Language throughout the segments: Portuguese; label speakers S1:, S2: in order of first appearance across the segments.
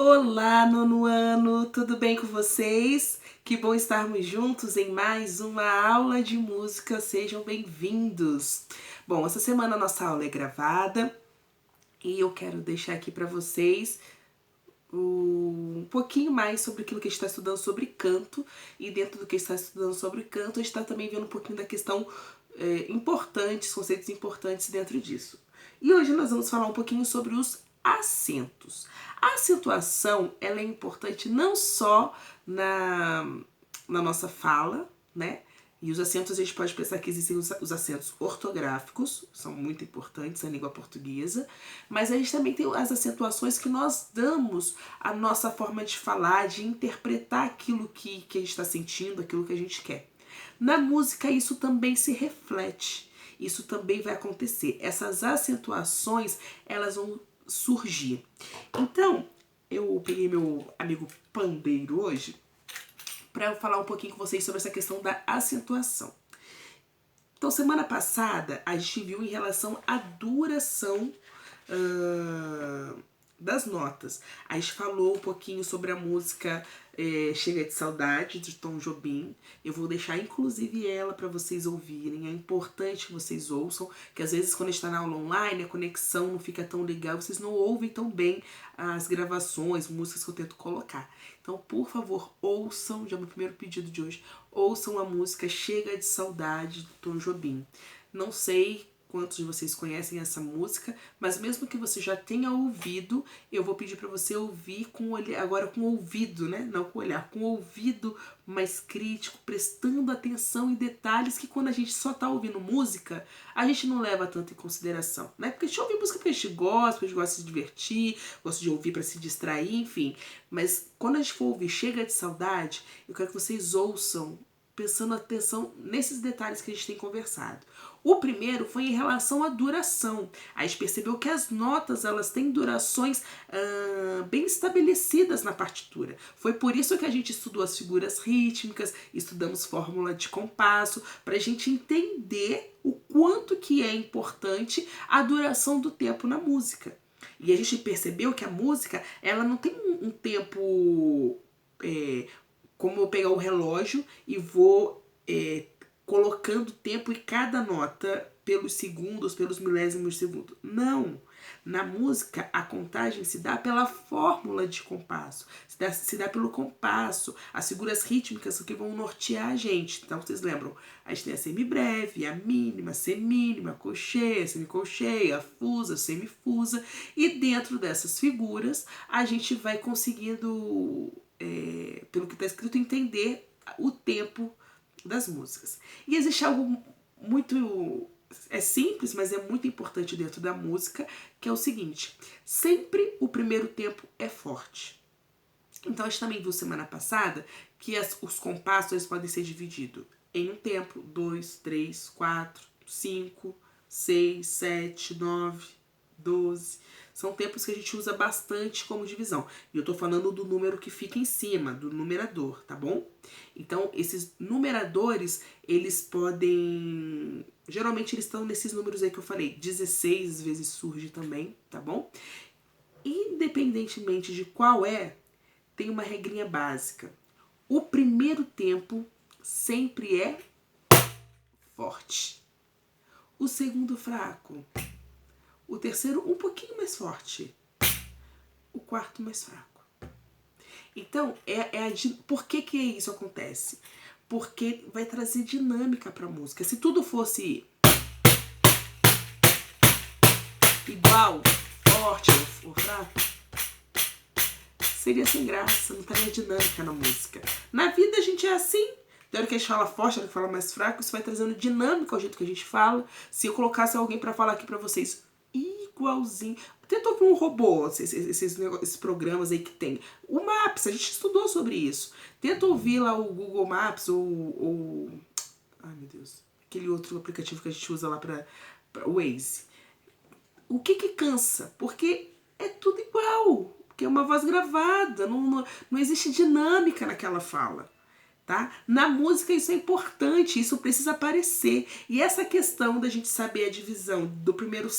S1: Olá, nono ano, tudo bem com vocês? Que bom estarmos juntos em mais uma aula de música, sejam bem-vindos! Bom, essa semana a nossa aula é gravada e eu quero deixar aqui para vocês um pouquinho mais sobre aquilo que a gente está estudando sobre canto, e dentro do que a gente está estudando sobre canto, a gente está também vendo um pouquinho da questão importantes, conceitos importantes dentro disso. E hoje nós vamos falar um pouquinho sobre os acentos. A acentuação, ela é importante não só na nossa fala, né? E os acentos, a gente pode pensar que existem os acentos ortográficos, são muito importantes na língua portuguesa, mas a gente também tem as acentuações que nós damos à nossa forma de falar, de interpretar aquilo que a gente está sentindo, aquilo que a gente quer. Na música isso também se reflete, isso também vai acontecer. Essas acentuações, elas vão surgir. Então, eu peguei meu amigo pandeiro hoje para eu falar um pouquinho com vocês sobre essa questão da acentuação. Então, semana passada, a gente viu em relação à duração das notas. A gente falou um pouquinho sobre a música Chega de Saudade, de Tom Jobim. Eu vou deixar inclusive ela para vocês ouvirem. É importante que vocês ouçam, que às vezes quando a gente está na aula online, a conexão não fica tão legal, vocês não ouvem tão bem as gravações, músicas que eu tento colocar. Então, por favor, ouçam, já é o meu primeiro pedido de hoje, ouçam a música Chega de Saudade, de Tom Jobim. Não sei quantos de vocês conhecem essa música, mas mesmo que você já tenha ouvido, eu vou pedir para você ouvir agora com o ouvido, né? Não com o olhar, com o ouvido mais crítico, prestando atenção em detalhes que quando a gente só tá ouvindo música, a gente não leva tanto em consideração, né? Porque a gente ouve música porque a gente gosta de se divertir, gosta de ouvir para se distrair, enfim. Mas quando a gente for ouvir Chega de Saudade, eu quero que vocês ouçam prestando atenção nesses detalhes que a gente tem conversado. O primeiro foi em relação à duração. A gente percebeu que as notas elas têm durações bem estabelecidas na partitura. Foi por isso que a gente estudou as figuras rítmicas, estudamos fórmula de compasso, para a gente entender o quanto que é importante a duração do tempo na música. E a gente percebeu que a música ela não tem um tempo como eu pegar o relógio e vou colocando tempo em cada nota pelos segundos, pelos milésimos de segundo. Não. Na música, a contagem se dá pela fórmula de compasso, se dá pelo compasso, as figuras rítmicas que vão nortear a gente. Então, vocês lembram? A gente tem a semibreve, a mínima, semínima, colcheia, semicolcheia, fusa, semifusa. E dentro dessas figuras, a gente vai conseguindo, pelo que está escrito, entender o tempo das músicas. E existe algo muito simples, mas é muito importante dentro da música, que é o seguinte: sempre o primeiro tempo é forte. Então a gente também viu semana passada que os compassos eles podem ser divididos em um tempo, 2, 3, 4, 5, 6, 7, 9, 12. São tempos que a gente usa bastante como divisão. E eu tô falando do número que fica em cima, do numerador, tá bom? Então, esses numeradores, eles podem... Geralmente eles estão nesses números aí que eu falei. 16 às vezes surge também, tá bom? Independentemente de qual tem uma regrinha básica. O primeiro tempo sempre é forte. O segundo fraco. O terceiro um pouquinho mais forte. O quarto mais fraco. Então, por que isso acontece? Porque vai trazer dinâmica para a música. Se tudo fosse igual, forte ou fraco, seria sem graça, não teria dinâmica na música. Na vida a gente é assim. Da hora que a gente fala forte, da hora que fala mais fraco, isso vai trazendo dinâmica ao jeito que a gente fala. Se eu colocasse alguém para falar aqui para vocês igualzinho. Tenta ouvir um robô, esses programas aí que tem. O Maps, a gente estudou sobre isso. Tenta ouvir lá o Google Maps ou ai meu Deus, aquele outro aplicativo que a gente usa lá para o Waze. O que cansa? Porque é tudo igual. Porque é uma voz gravada, não existe dinâmica naquela fala. Tá? Na música isso é importante, isso precisa aparecer. E essa questão da gente saber a divisão do primeiro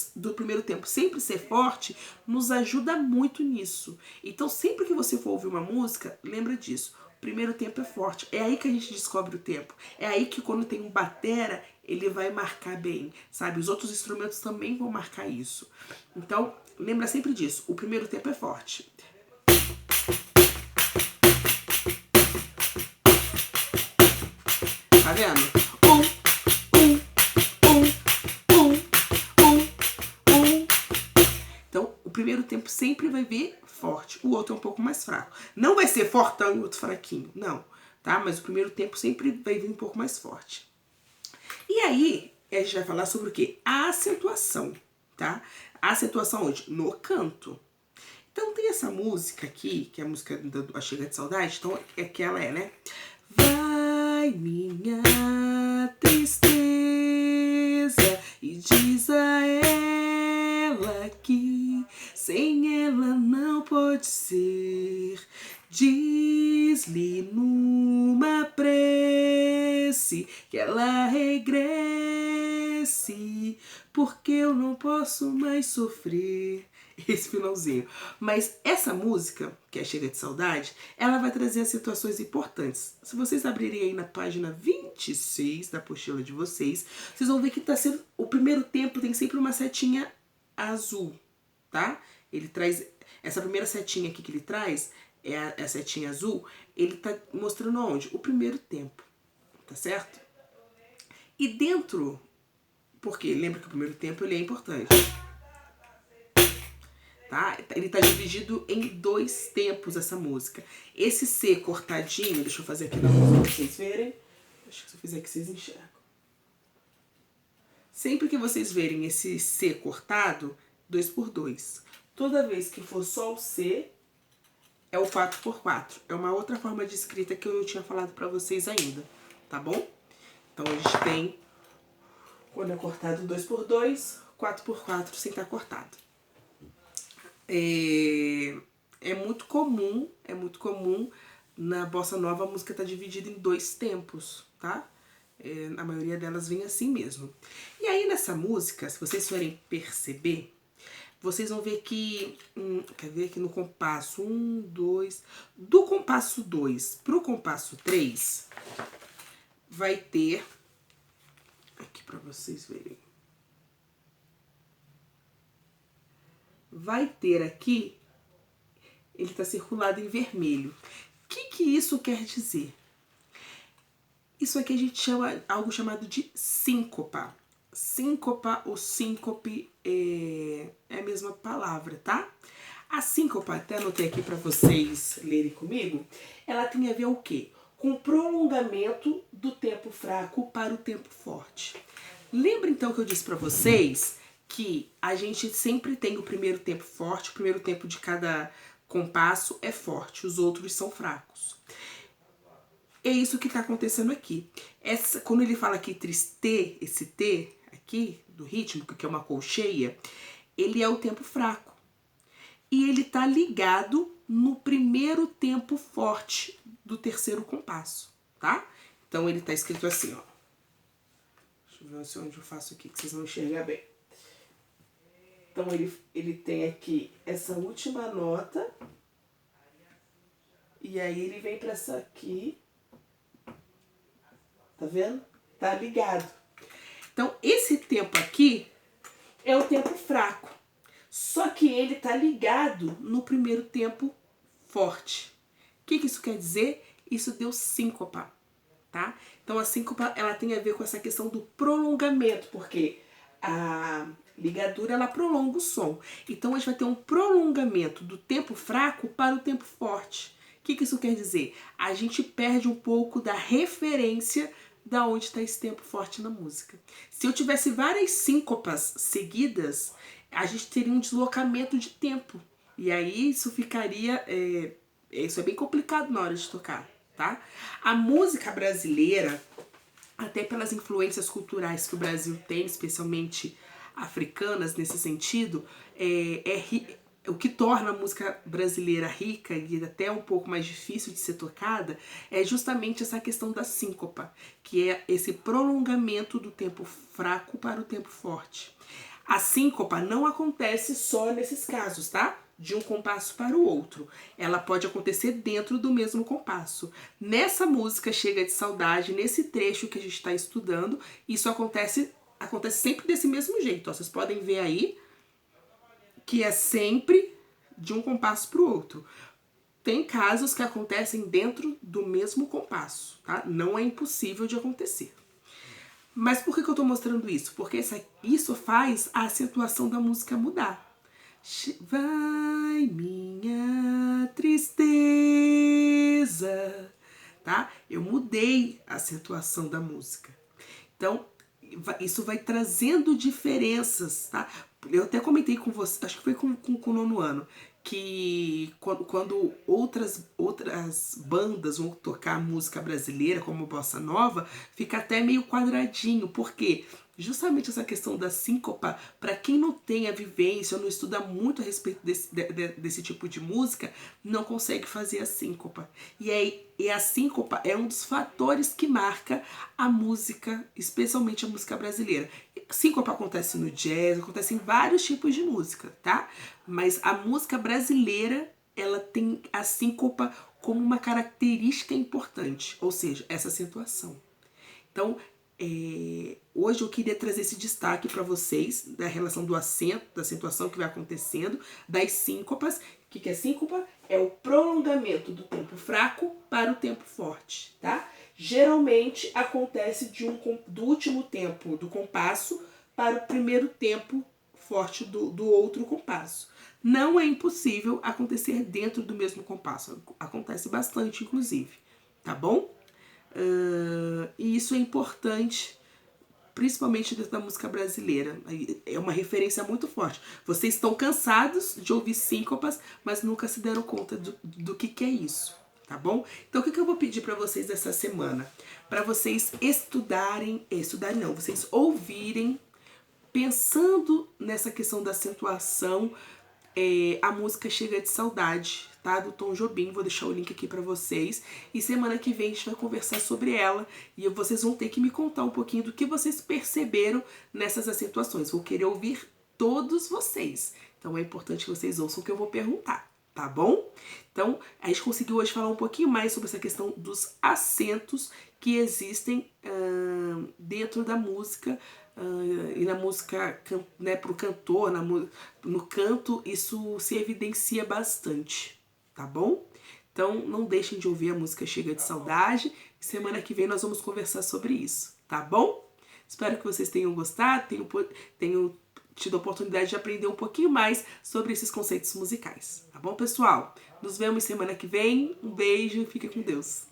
S1: tempo sempre ser forte, nos ajuda muito nisso. Então sempre que você for ouvir uma música, lembra disso. O primeiro tempo é forte. É aí que a gente descobre o tempo. É aí que quando tem um batera, ele vai marcar bem, sabe? Os outros instrumentos também vão marcar isso. Então, lembra sempre disso. O primeiro tempo é forte. Tá vendo? Então, o primeiro tempo sempre vai vir forte. O outro é um pouco mais fraco. Não vai ser fortão e o outro fraquinho. Não. Tá? Mas o primeiro tempo sempre vai vir um pouco mais forte. E aí, a gente vai falar sobre o quê? A acentuação. Tá? A acentuação onde? No canto. Então tem essa música aqui, que é a música da Chega de Saudade. Então é que ela é, né? Vai minha tristeza e diz a ela que sem ela não pode ser. Diz-lhe numa prece que ela regresse, porque eu não posso mais sofrer. Esse finalzinho. Mas essa música, que é Chega de Saudade, ela vai trazer as situações importantes. Se vocês abrirem aí na página 26 da apostila de vocês, vocês vão ver que tá sendo, o primeiro tempo tem sempre uma setinha azul, tá? Ele traz, essa primeira setinha aqui que ele traz, é a setinha azul, ele tá mostrando onde? O primeiro tempo, tá certo? E dentro, porque lembra que o primeiro tempo ele é importante. Tá? Ele tá dividido em 2 tempos, essa música. Esse C cortadinho, deixa eu fazer aqui na música pra vocês verem. Acho que se eu fizer aqui vocês enxergam. Sempre que vocês verem esse C cortado, 2x2. Toda vez que for só o C, é o 4x4. É uma outra forma de escrita que eu não tinha falado pra vocês ainda, tá bom? Então a gente tem, quando é cortado 2x2, 4x4 sem estar cortado. É muito comum na bossa nova a música tá dividida em 2 tempos, tá? A maioria delas vem assim mesmo. E aí nessa música, se vocês forem perceber, vocês vão ver que, quer ver aqui no compasso 1, 2, do compasso 2 pro compasso 3, vai ter, aqui pra vocês verem, vai ter aqui, ele está circulado em vermelho. O que isso quer dizer? Isso aqui a gente chama algo chamado de síncopa. Síncopa ou síncope é a mesma palavra, tá? A síncopa, até anotei aqui para vocês lerem comigo, ela tem a ver o quê? Com o prolongamento do tempo fraco para o tempo forte. Lembra então que eu disse para vocês que a gente sempre tem o primeiro tempo forte, o primeiro tempo de cada compasso é forte, os outros são fracos. É isso que está acontecendo aqui. Quando ele fala aqui triste, esse T aqui, do ritmo, que é uma colcheia, ele é o tempo fraco. E ele está ligado no primeiro tempo forte do terceiro compasso, tá? Então ele está escrito assim, ó. Deixa eu ver onde eu faço aqui, que vocês vão enxergar bem. Então ele tem aqui essa última nota. E aí ele vem para essa aqui. Tá vendo? Tá ligado. Então esse tempo aqui é o tempo fraco. Só que ele tá ligado no primeiro tempo forte. O que isso quer dizer? Isso deu síncopa, tá? Então a síncopa, ela tem a ver com essa questão do prolongamento, porque a ligadura, ela prolonga o som. Então a gente vai ter um prolongamento do tempo fraco para o tempo forte. O que isso quer dizer? A gente perde um pouco da referência da onde está esse tempo forte na música. Se eu tivesse várias síncopas seguidas, a gente teria um deslocamento de tempo. E aí isso ficaria... isso é bem complicado na hora de tocar, tá? A música brasileira, até pelas influências culturais que o Brasil tem, especialmente africanas nesse sentido, o que torna a música brasileira rica e até um pouco mais difícil de ser tocada é justamente essa questão da síncopa, que é esse prolongamento do tempo fraco para o tempo forte. A síncopa não acontece só nesses casos, tá? De um compasso para o outro. Ela pode acontecer dentro do mesmo compasso. Nessa música Chega de Saudade, nesse trecho que a gente está estudando, isso acontece sempre desse mesmo jeito. Ó. Vocês podem ver aí que é sempre de um compasso para o outro. Tem casos que acontecem dentro do mesmo compasso, tá? Não é impossível de acontecer. Mas por que eu tô mostrando isso? Porque isso faz a acentuação da música mudar. Vai minha tristeza, tá? Eu mudei a acentuação da música. Então, isso vai trazendo diferenças, tá? Eu até comentei com você, acho que foi com o nono ano, que quando outras bandas vão tocar música brasileira, como Bossa Nova, fica até meio quadradinho. Por quê? Justamente essa questão da síncopa, para quem não tem a vivência ou não estuda muito a respeito desse tipo de música, não consegue fazer a síncopa. E a síncopa é um dos fatores que marca a música, especialmente a música brasileira. Síncopa acontece no jazz, acontece em vários tipos de música, tá? Mas a música brasileira, ela tem a síncopa como uma característica importante, ou seja, essa acentuação. Então, hoje eu queria trazer esse destaque para vocês da relação do acento, da acentuação que vai acontecendo, das síncopas. O que é síncopa? É o prolongamento do tempo fraco para o tempo forte, tá? Geralmente acontece do último tempo do compasso para o primeiro tempo forte do outro compasso. Não é impossível acontecer dentro do mesmo compasso. Acontece bastante, inclusive, tá bom? E isso é importante, principalmente dentro da música brasileira. É uma referência muito forte. Vocês estão cansados de ouvir síncopas, mas nunca se deram conta do que é isso, tá bom? Então o que eu vou pedir para vocês essa semana? Para vocês vocês ouvirem, pensando nessa questão da acentuação, a música Chega de Saudade, tá? Do Tom Jobim. Vou deixar o link aqui pra vocês. E semana que vem a gente vai conversar sobre ela. E vocês vão ter que me contar um pouquinho do que vocês perceberam nessas acentuações. Vou querer ouvir todos vocês. Então é importante que vocês ouçam o que eu vou perguntar, tá bom? Então a gente conseguiu hoje falar um pouquinho mais sobre essa questão dos acentos que existem dentro da música. E na música, né, pro cantor, no canto, isso se evidencia bastante, tá bom? Então não deixem de ouvir a música Chega de Saudade. Semana que vem nós vamos conversar sobre isso, tá bom? Espero que vocês tenham gostado, tenham tido a oportunidade de aprender um pouquinho mais sobre esses conceitos musicais, tá bom, pessoal? Nos vemos semana que vem. Um beijo e fique com Deus.